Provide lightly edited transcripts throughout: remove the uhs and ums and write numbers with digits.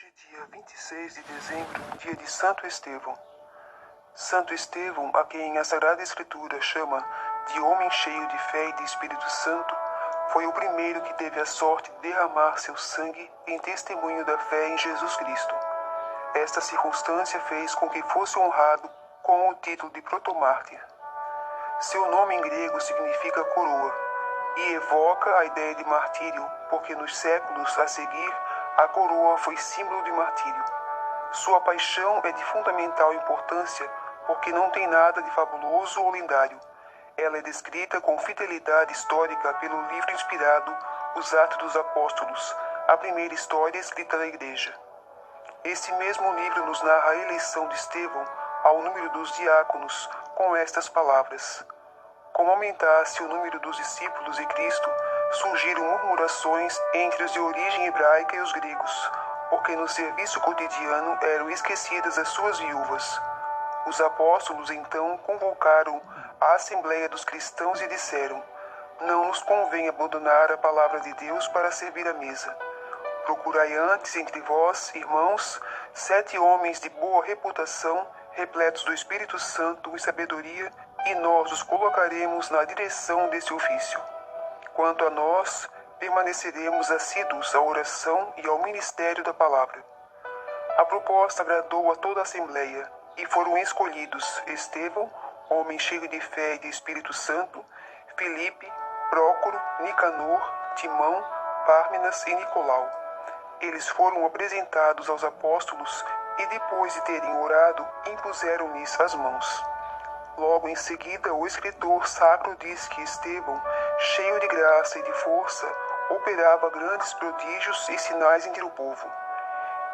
Hoje, dia 26 de dezembro, dia de Santo Estevão. Santo Estevão, a quem a Sagrada Escritura chama de homem cheio de fé e de Espírito Santo, foi o primeiro que teve a sorte de derramar seu sangue em testemunho da fé em Jesus Cristo. Esta circunstância fez com que fosse honrado com o título de protomártir. Seu nome em grego significa coroa e evoca a ideia de martírio, porque nos séculos a seguir a coroa foi símbolo de martírio. Sua paixão é de fundamental importância porque não tem nada de fabuloso ou lendário. Ela é descrita com fidelidade histórica pelo livro inspirado Os Atos dos Apóstolos, a primeira história escrita da Igreja. Esse mesmo livro nos narra a eleição de Estevão ao número dos diáconos com estas palavras: como aumentasse o número dos discípulos de Cristo, surgiram murmurações entre os de origem hebraica e os gregos, porque no serviço cotidiano eram esquecidas as suas viúvas. Os apóstolos então convocaram a assembleia dos cristãos e disseram: não nos convém abandonar a palavra de Deus para servir à mesa. Procurai antes entre vós, irmãos, 7 homens de boa reputação, repletos do Espírito Santo e sabedoria, e nós os colocaremos na direção desse ofício. Quanto a nós, permaneceremos assíduos à oração e ao ministério da palavra. A proposta agradou a toda a Assembleia, e foram escolhidos Estevão, homem cheio de fé e de Espírito Santo, Filipe, Prócoro, Nicanor, Timão, Pármenas e Nicolau. Eles foram apresentados aos apóstolos e, depois de terem orado, impuseram-lhes as mãos. Logo em seguida, o escritor sacro diz que Estevão, cheio de graça e de força, operava grandes prodígios e sinais entre o povo.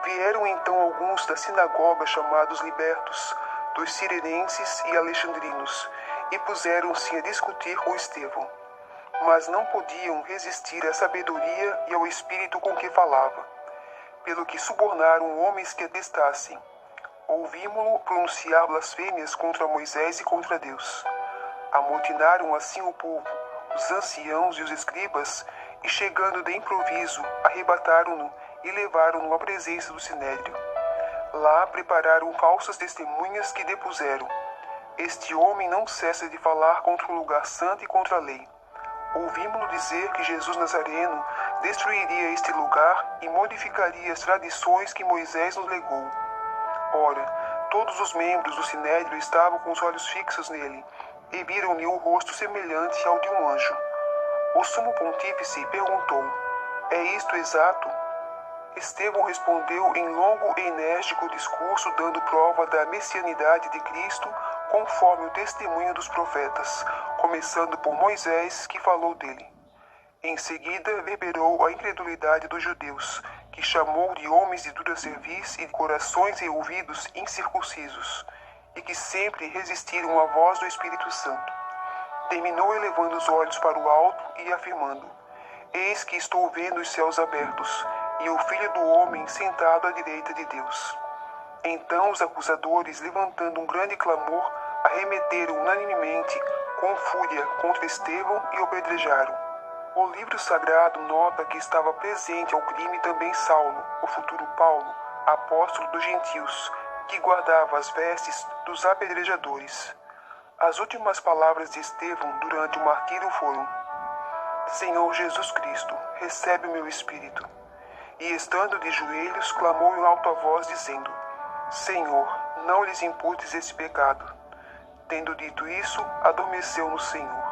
Vieram então alguns da sinagoga chamados libertos, dos cirenenses e alexandrinos, e puseram-se a discutir com Estevão. Mas não podiam resistir à sabedoria e ao espírito com que falava, pelo que subornaram homens que atestassem. Ouvimo-lo pronunciar blasfêmias contra Moisés e contra Deus. Amotinaram assim o povo, os anciãos e os escribas, e chegando de improviso, arrebataram-no e levaram-no à presença do sinédrio. Lá prepararam falsas testemunhas que depuseram: este homem não cessa de falar contra o lugar santo e contra a lei. Ouvimo-lo dizer que Jesus Nazareno destruiria este lugar e modificaria as tradições que Moisés nos legou. Ora, todos os membros do sinédrio estavam com os olhos fixos nele, e viram-lhe o rosto semelhante ao de um anjo. O sumo pontífice perguntou: é isto exato? Estevão respondeu em longo e enérgico discurso, dando prova da messianidade de Cristo, conforme o testemunho dos profetas, começando por Moisés, que falou dele. Em seguida, reverberou a incredulidade dos judeus, que chamou de homens de dura cerviz e de corações e ouvidos incircuncisos, e que sempre resistiram à voz do Espírito Santo. Terminou elevando os olhos para o alto e afirmando: eis que estou vendo os céus abertos, e o Filho do Homem sentado à direita de Deus. Então os acusadores, levantando um grande clamor, arremeteram unanimemente com fúria contra Estevão e o apedrejaram. O livro sagrado nota que estava presente ao crime também Saulo, o futuro Paulo, apóstolo dos gentios, que guardava as vestes dos apedrejadores. As últimas palavras de Estevão durante o martírio foram: Senhor Jesus Cristo, recebe o meu espírito. E estando de joelhos, clamou em alta voz, dizendo: Senhor, não lhes imputes esse pecado. Tendo dito isso, adormeceu no Senhor.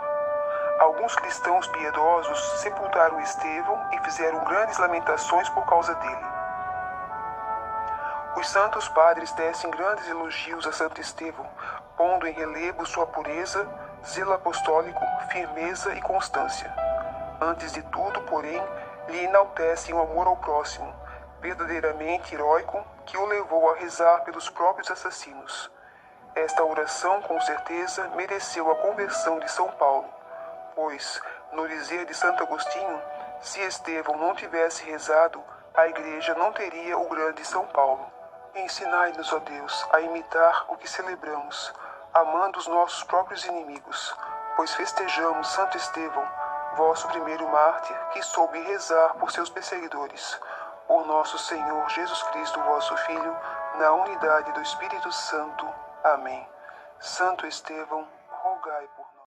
Alguns cristãos piedosos sepultaram Estevão e fizeram grandes lamentações por causa dele. Os santos padres tecem grandes elogios a Santo Estevão, pondo em relevo sua pureza, zelo apostólico, firmeza e constância. Antes de tudo, porém, lhe enaltecem o amor ao próximo, verdadeiramente heróico, que o levou a rezar pelos próprios assassinos. Esta oração, com certeza, mereceu a conversão de São Paulo, pois, no dizer de Santo Agostinho, se Estevão não tivesse rezado, a Igreja não teria o grande São Paulo. Ensinai-nos, ó Deus, a imitar o que celebramos, amando os nossos próprios inimigos, pois festejamos Santo Estevão, vosso primeiro mártir, que soube rezar por seus perseguidores. por nosso Senhor Jesus Cristo, vosso Filho, na unidade do Espírito Santo. Amém. Santo Estevão, rogai por nós.